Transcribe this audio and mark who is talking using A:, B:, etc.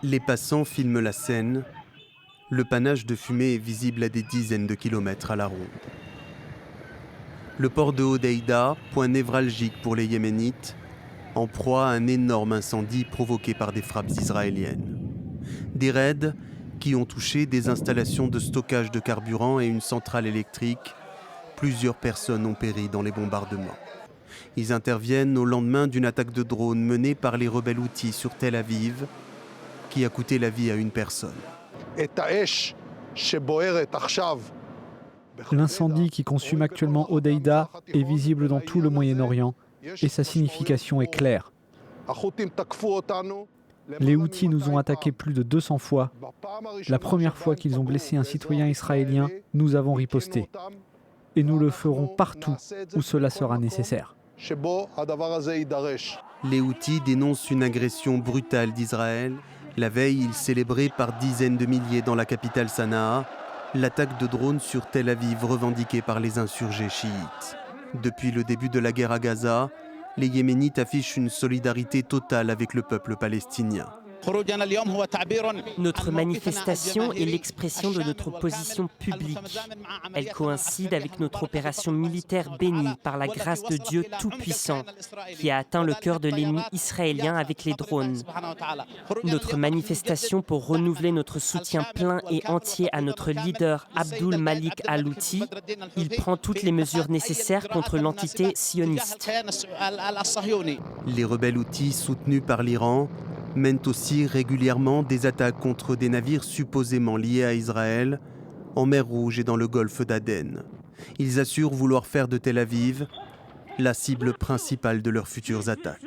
A: Les passants filment la scène. Le panache de fumée est visible à des dizaines de kilomètres à la ronde. Le port de Hodeïda, point névralgique pour les Yéménites, en proie à un énorme incendie provoqué par des frappes israéliennes. Des raids qui ont touché des installations de stockage de carburant et une centrale électrique. Plusieurs personnes ont péri dans les bombardements. Ils interviennent au lendemain d'une attaque de drone menée par les rebelles Houthis sur Tel Aviv, qui a coûté la vie à une personne.
B: L'incendie qui consume actuellement Hodeïda est visible dans tout le Moyen-Orient et sa signification est claire. Les Houthis nous ont attaqués plus de 200 fois. La première fois qu'ils ont blessé un citoyen israélien, nous avons riposté. Et nous le ferons partout où cela sera nécessaire.
A: Les Houthis dénoncent une agression brutale d'Israël. La veille, ils célébraient par dizaines de milliers dans la capitale Sanaa l'attaque de drones sur Tel Aviv revendiquée par les insurgés chiites. Depuis le début de la guerre à Gaza, les Yéménites affichent une solidarité totale avec le peuple palestinien.
C: Notre manifestation est l'expression de notre position publique. Elle coïncide avec notre opération militaire bénie par la grâce de Dieu Tout-Puissant, qui a atteint le cœur de l'ennemi israélien avec les drones. Notre manifestation pour renouveler notre soutien plein et entier à notre leader Abdul Malik al-Houthi, il prend toutes les mesures nécessaires contre l'entité sioniste.
A: Les rebelles Houthis soutenus par l'Iran mènent aussi régulièrement des attaques contre des navires supposément liés à Israël, en mer Rouge et dans le golfe d'Aden. Ils assurent vouloir faire de Tel Aviv la cible principale de leurs futures attaques.